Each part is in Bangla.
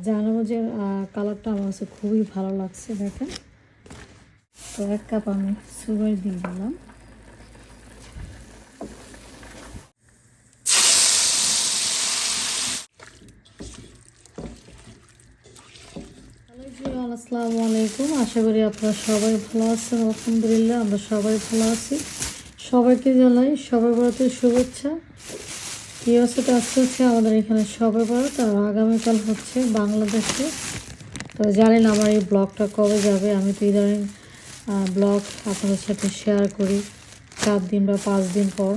জানামাজের কালারটা আমার কাছে খুবই ভালো লাগছে। দেখেন, তো 1 কাপ আমি সুগার দিয়ে দিলাম। আসসালামু আলাইকুম, আশা করি আপনারা সবাই ভালো আছেন। আলহামদুলিল্লাহ আমরা সবাই ভালো আছি। সবাইকে জানাই সবে বরাতের শুভেচ্ছা। এই অবস্থাতে আজকে হচ্ছে আমাদের এখানে সবে বরাত, আর আগামীকাল হচ্ছে বাংলাদেশে। তো জানি না আমার এই ব্লগটা কবে যাবে। আমি তো ইদানিং ব্লগ আপনাদের সাথে শেয়ার করি 4 দিন বা 5 দিন পর।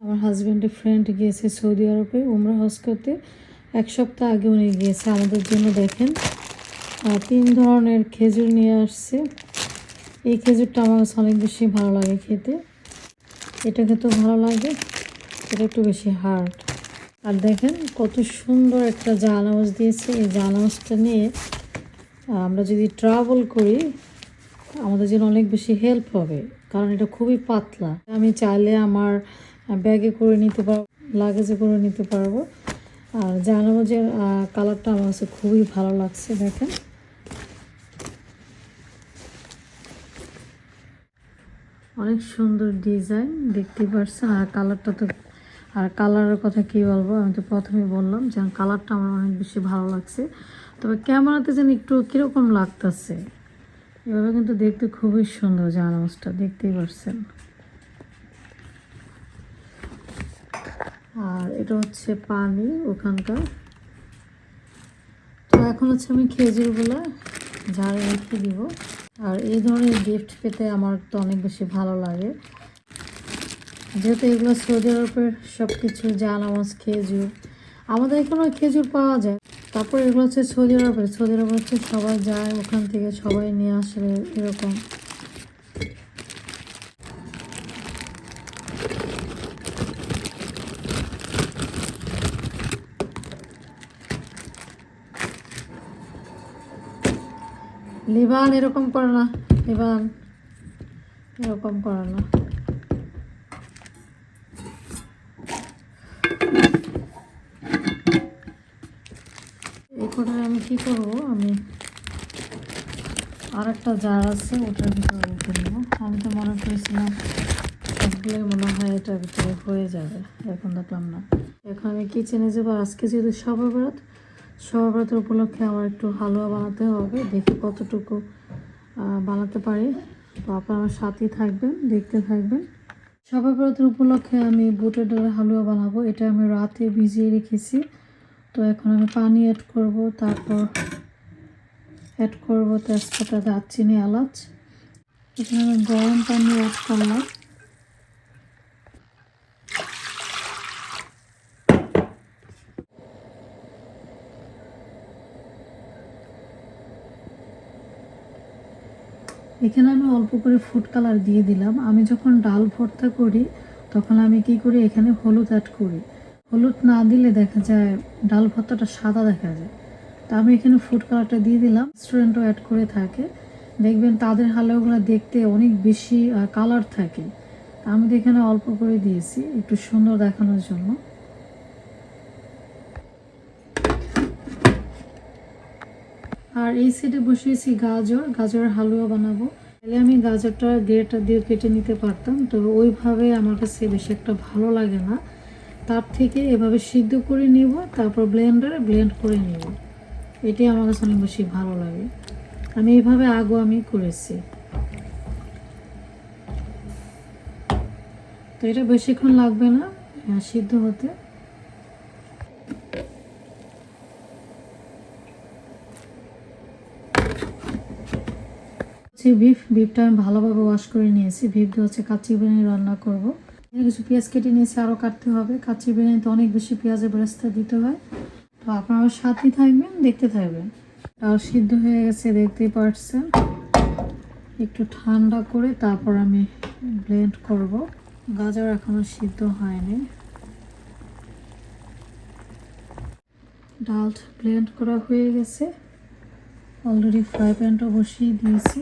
আমার হাজব্যান্ডের ফ্রেন্ড গিয়েছে সৌদি আরবে উমরা হজ করতে। 1 সপ্তাহ আগে উনি গিয়েছে আমাদের জন্য। দেখেন 3 ধরনের খেজুর নিয়ে আসছে। এই খেজুরটা আমার কাছে অনেক বেশি ভালো লাগে খেতে। এটা খেতেও ভালো লাগে, এটা একটু বেশি হার্ড। আর দেখেন কত সুন্দর একটা জাহানামাজ দিয়েছে। এই জাহানামাজটা নিয়ে আমরা যদি ট্রাভেল করি আমাদের জন্য অনেক বেশি হেল্প হবে, কারণ এটা খুবই পাতলা। আমি চাইলে আমার ব্যাগে করে নিতে পারবো, লাগেজে করে নিতে পারবো। আর জাহানামাজের কালারটা আমার কাছে খুবই ভালো লাগছে। দেখেন অনেক সুন্দর ডিজাইন, দেখতে পাচ্ছেন। আর কালারটা তো, আর কালারের কথা কী বলবো, আমি তো প্রথমে বললাম যে কালারটা আমার অনেক বেশি ভালো লাগছে। তবে ক্যামেরাতে যেন একটু কীরকম লাগতেছে, এভাবে কিন্তু দেখতে খুবই সুন্দর জাহানামাজটা, দেখতেই পাচ্ছেন। আর এটা হচ্ছে পানি ওখানকার। তো এখন হচ্ছে আমি খেজুরগুলো ঝাড়ে রেখে দিব। আর এই ধরনের গিফট পেতে আমার তো অনেক বেশি ভালো লাগে, যেহেতু এগুলো সৌদি আরবের সব কিছু জাহানামাজ, খেজুর। আমাদের এখানেও খেজুর পাওয়া যায়। তারপর এগুলো হচ্ছে সৌদি আরবের। সৌদি আরব হচ্ছে সবাই যায় ওখান থেকে, সবাই নিয়ে আসে এরকম। লিবান এরকম করে না, লিবান এরকম করে না। এই কোটায় আমি কি করব, আমি আর একটা জার আছে ওটার ভিতরে রেখে দেবো। আমি তো মনে করেছিলাম সবগুলোই মনে হয় এটার ভিতরে হয়ে যাবে, এখন দেখলাম না। এখন আমি কিচেনে যাবো। আজকে যেহেতু শবে বরাত, শবে বরাতের উপলক্ষে আমার একটু হালুয়া বানাতে হবে। দেখি কতটুকু বানাতে পারি। তো আপনারা আমার সাথেই থাকবেন, দেখতে থাকবেন। শবে বরাতের উপলক্ষে আমি বুটের ডালের হালুয়া বানাবো। এটা আমি রাতে ভিজিয়ে রেখেছি। তো এখন আমি পানি অ্যাড করব, তারপর অ্যাড করব তেজপাতা, দারচিনি, এলাচ। এখানে আমি গরম পানি অ্যাড করলাম। এখানে আমি অল্প করে ফুড কালার দিয়ে দিলাম। আমি যখন ডাল ভর্তা করি তখন আমি কি করি, এখানে হলুদ অ্যাড করি। হলুদ না দিলে দেখা যায় ডাল ভর্তাটা সাদা দেখা যায়। তা আমি এখানে ফুড কালারটা দিয়ে দিলাম। রেস্টুরেন্টও অ্যাড করে থাকে, দেখবেন তাদের হালুয়াগুলো দেখতে অনেক বেশি কালার থাকে। আমি তো এখানে অল্প করে দিয়েছি একটু সুন্দর দেখানোর জন্য। আর এই সাইডে বসিয়েছি গাজর, গাজরের হালুয়া বানাবো। তাহলে আমি গাজরটা গ্রেটার দিয়ে কেটে নিতে পারতাম, তবে ওইভাবে আমার কাছে বেশি একটা ভালো লাগে না। তার থেকে এভাবে সিদ্ধ করে নিব, তারপর ব্লেন্ডারে ব্লেন্ড করে নিব। এটাই আমার কাছে অনেক বেশি ভালো লাগে। আমি এইভাবে আমি করেছি। তো এটা বেশিক্ষণ লাগবে না সিদ্ধ হতে। বিফটা আমি ভালোভাবে ওয়াশ করে নিয়েছি। বিফটা হচ্ছে কাচ্চি বিরিয়ানি রান্না করব। কিছু পেঁয়াজ কেটে নিয়েছি, আরও কাটতে হবে। কাচ্চি বিরিয়ানিতে অনেক বেশি পেঁয়াজের বেরেস্তা দিতে হয়। তো আপনারা সাথেই থাকবেন, দেখতে থাকবেন। আর সিদ্ধ হয়ে গেছে, দেখতেই পাচ্ছেন। একটু ঠান্ডা করে তারপর আমি ব্লেন্ড করব। গাজর এখনো সিদ্ধ হয়নি। ডাল ব্লেন্ড করা হয়ে গেছে। অলরেডি ফ্রাই প্যানটা বসিয়ে দিয়েছি।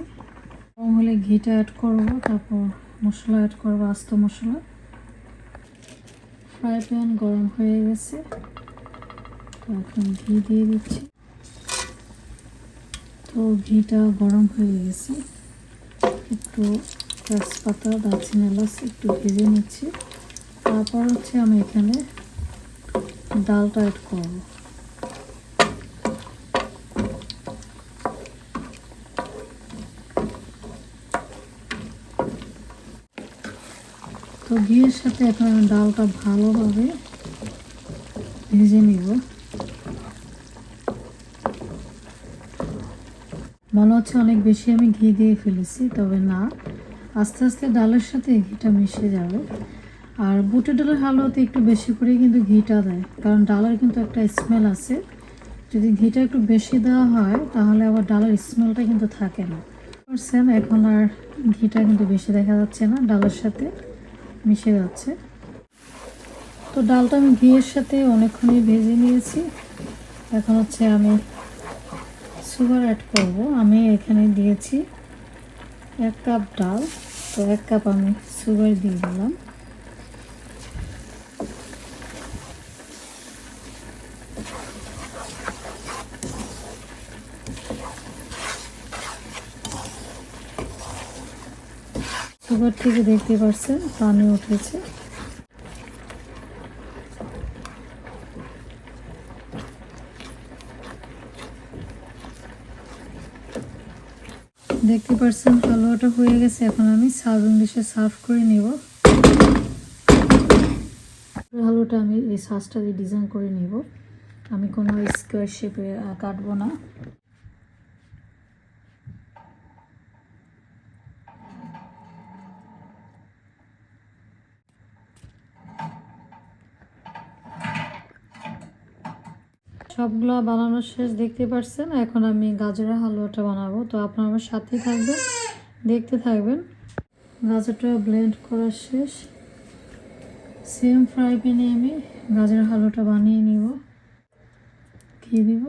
গরম হলে ঘিটা অ্যাড করব, তারপর মশলা অ্যাড করবো, আস্ত মশলা। ফ্রাই প্যান গরম হয়ে গেছে, তো এখন ঘি দিয়ে দিচ্ছি। তো ঘিটা গরম হয়ে গেছে, একটু তেজপাতা, দারচিনি, এলাচ একটু ভেজে নিচ্ছি। তারপর হচ্ছে আমি এখানে ডালটা অ্যাড করব। তো ঘিয়ের সাথে এখন আমি ডালটা ভালোভাবে ভেজে নিব। মনে হচ্ছে অনেক বেশি আমি ঘি দিয়ে ফেলেছি, তবে না, আস্তে আস্তে ডালের সাথে ঘিটা মিশে যাবে। আর বুটের ডালের হালুয়াতে একটু বেশি করে কিন্তু ঘিটা দেয়, কারণ ডালের কিন্তু একটা স্মেল আছে। যদি ঘিটা একটু বেশি দেওয়া হয় তাহলে আবার ডালের স্মেলটা কিন্তু থাকে না। এখন আর ঘিটা কিন্তু বেশি দেখা যাচ্ছে না, ডালের সাথে মিশে যাচ্ছে। তো ডালটা আমি ঘিয়ের সাথে অনেকক্ষণই ভেজে নিয়েছি। এখন হচ্ছে আমি সুগার অ্যাড করব। আমি এখানে দিয়েছি 1 কাপ ডাল, তো 1 কাপ আমি সুগার দিয়ে দিলাম। সুগার থেকে দেখতে পাচ্ছেন পানি উঠেছে। দেখতে পাচ্ছেন হালুয়াটা হয়ে গেছে। এখন আমি সার্ভিং ডিশে সার্ভ করে নিব। হালুয়াটা আমি এই সসটা দিয়ে ডিজাইন করে নিব। আমি কোনো স্কোয়ার শেপে কাটবো না। সবগুলো বানানোর শেষ, দেখতে পাচ্ছেন। এখন আমি গাজরের হালুয়াটা বানাবো, তো আপনারা আমার সাথেই থাকবেন, দেখতে থাকবেন। গাজরটা ব্লেন্ড করা শেষ। সেম ফ্রাই প্যানে আমি গাজরের হালুয়াটা বানিয়ে নিব। ঘি দিব,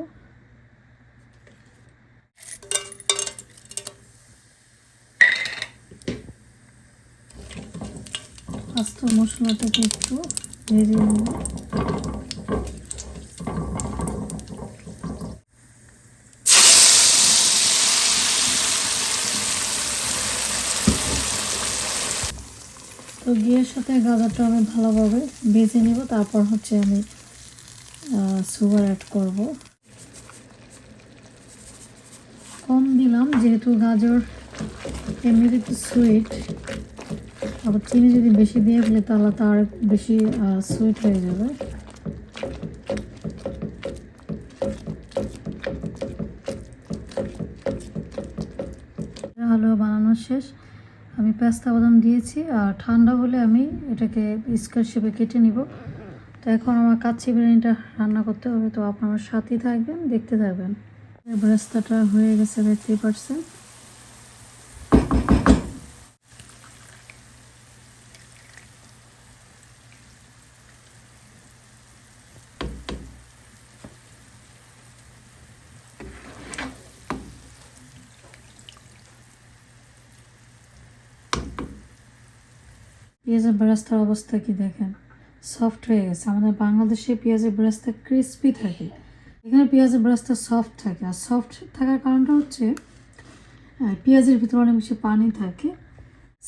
আস্ত মশলাটাকে একটু ভেজে নিব। তো ঘিয়ের সাথে গাজরটা আমি ভালোভাবে ভেজে নিব। তারপর হচ্ছে আমি সুগার অ্যাড করব। কম দিলাম, যেহেতু গাজর এমনিতে একটু সুইট, আবার চিনি যদি বেশি দিয়ে ফেলে তাহলে তার বেশি সুইট হয়ে যাবে। হালুয়া বানানো শেষ। আমি পেস্তা বাদাম দিয়েছি, আর ঠান্ডা হলে আমি এটাকে স্কোয়ার শেপে কেটে নিব। তো এখন আমার কাচ্চি বিরিয়ানিটা রান্না করতে হবে, তো আপনারা সাথেই থাকবেন, দেখতে থাকবেন। বেরেস্তাটা হয়ে গেছে, দেখতেই পাচ্ছেন। পেঁয়াজের বেরেস্তার অবস্থা কি দেখেন, সফট হয়ে গেছে। আমাদের বাংলাদেশে পেঁয়াজের বেরেস্তা ক্রিস্পি থাকে, এখানে পেঁয়াজের বেরেস্তা সফট থাকে। আর সফট থাকার কারণটা হচ্ছে পেঁয়াজের ভিতরে অনেক বেশি পানি থাকে।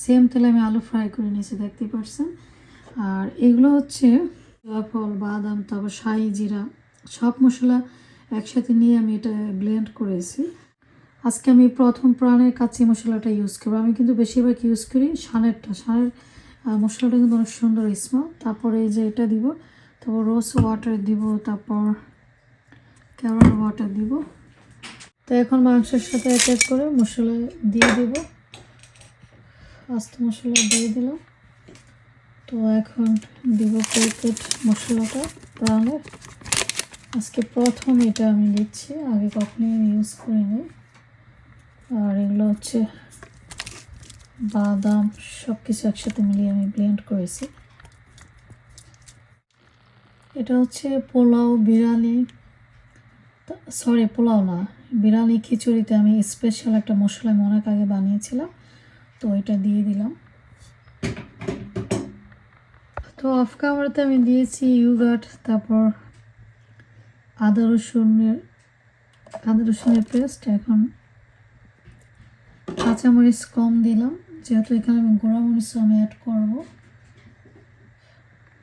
সেম তেলে আমি আলু ফ্রাই করে নিয়েছি, দেখতে পাচ্ছেন। আর এগুলো হচ্ছে জয়ফল, বাদাম, তারপর শাহি জিরা, সব মশলা একসাথে নিয়ে আমি এটা ব্লেন্ড করেছি। আজকে আমি প্রথম প্রাণের কাচ্চি মশলাটা ইউজ করবো। আমি কিন্তু বেশিরভাগ ইউজ করি সানের মশলাটা কিন্তু অনেক সুন্দর স্মেল। তারপরে এই যে এটা দিব, তারপর রোজ ওয়াটার দিব, তারপর ক্যারট ওয়াটার দিব। তো এখন মাংসের সাথে এক এক করে মশলা দিয়ে দেব। আস্ত মশলা দিয়ে দিলাম। তো এখন দিব প্যাকেট মশলাটা প্রাণের। আজকে প্রথম এটা আমি দিচ্ছি, আগে কখনোই আমি ইউজ করিনি। আর এগুলো হচ্ছে বাদাম, সব কিছু একসাথে মিলিয়ে আমি ব্লেন্ড করেছি। এটা হচ্ছে পোলাও, বিরিয়ানি, সরি পোলাও না, বিরিয়ানি খিচুড়িতে আমি স্পেশাল একটা মশলা আমি অনেক আগে বানিয়েছিলাম, তো এটা দিয়ে দিলাম। তো অফ ক্যামেরাতে আমি দিয়েছি ইয়োগার্ট, তারপর আদা রসুনের পেস্ট। এখন কাঁচামরিচ কম দিলাম, যেহেতু এখানে আমি গুঁড়া মরিচ আমি অ্যাড করব।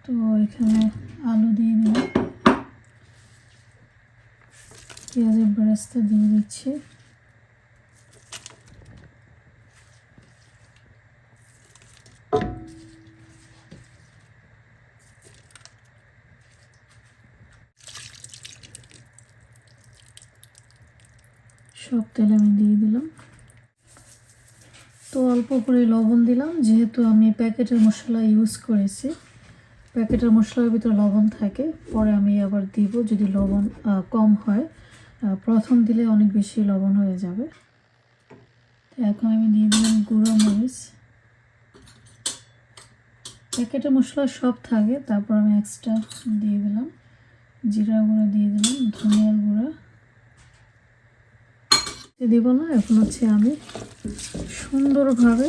তো এখানে আলু দিয়ে দিলাম, পেঁয়াজের বেরেস্তা দিয়ে দিচ্ছি। সব তেল আমি দিয়ে দিলাম। তো অল্প করে লবণ দিলাম, যেহেতু আমি প্যাকেটের মশলা ইউজ করেছি, প্যাকেটের মশলার ভিতরে লবণ থাকে, পরে আমি আবার দিব যদি লবণ কম হয়। প্রথম দিলে অনেক বেশি লবণ হয়ে যাবে। এখন আমি দিয়ে দিলাম গুঁড়ো মরিচ। প্যাকেটের মশলা সব থাকে, তারপর আমি এক্সট্রা দিয়ে দিলাম জিরা গুঁড়া, দিয়ে দিলাম ধনিয়ার গুঁড়া দিব না। এখন হচ্ছে আমি সুন্দরভাবে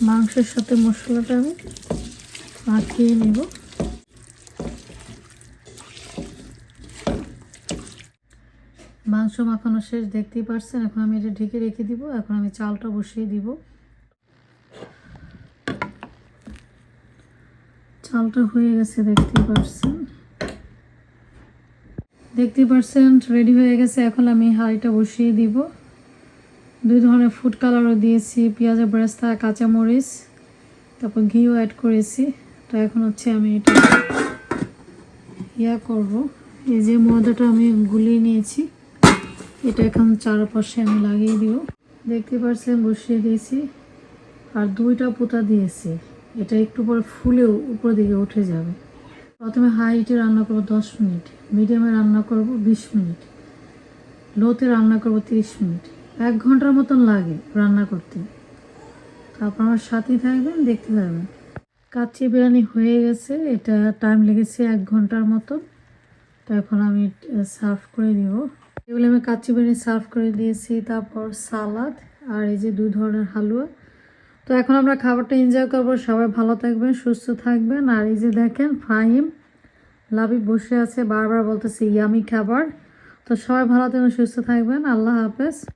মাংসের সাথে মশলাটা আমি মাখিয়ে নেব। মাংস মাখানো শেষ, দেখতেই পাচ্ছেন। এখন আমি এটা ঢেকে রেখে দিব। এখন আমি চালটা বসিয়ে দিব। চালটা হয়ে গেছে, দেখতেই পাচ্ছেন রেডি হয়ে গেছে। এখন আমি হাঁড়িটা বসিয়ে দিব। 2 ধরনের ফুড কালারও দিয়েছি, পেঁয়াজের বেরেস্তা, কাঁচামরিচ, তারপর ঘিও অ্যাড করেছি। তো এখন হচ্ছে আমি এটা করব। এই যে ময়দাটা আমি গুলিয়ে নিয়েছি, এটা এখন চারপাশে আমি লাগিয়ে দিব। দেখতে পাচ্ছেন বসিয়ে দিয়েছি, আর 2টা পোতা দিয়েছি। এটা একটু পরে ফুলেও উপর দিকে উঠে যাবে। প্রথমে হাই হিটে রান্না করব 10 মিনিট, মিডিয়ামে রান্না করব 20 মিনিট, লোতে রান্না করব 30 মিনিট। 1 ঘন্টার মতন লাগে রান্না করতে। তারপর আমার সাথেই থাকবেন, দেখতে থাকবেন। কাচ্চি বিরিয়ানি হয়ে গেছে, এটা টাইম লেগেছে 1 ঘন্টার মতো। তো এখন আমি সার্ভ করে দিব। এগুলো আমি কাচ্চি বিরিয়ানি সার্ভ করে দিয়েছি, তারপর সালাদ, আর এই যে 2 ধরনের হালুয়া। তো এখন আমরা খাবারটা এনজয় করবো। সবাই ভালো থাকবেন, সুস্থ থাকবেন। আর এই যে দেখেন ফাহিম লাবিব বসে আছে, বারবার বলতেছে ইয়ামি খাবার। তো সবাই ভালো থাকবেন, সুস্থ থাকবেন। আল্লাহ হাফেজ।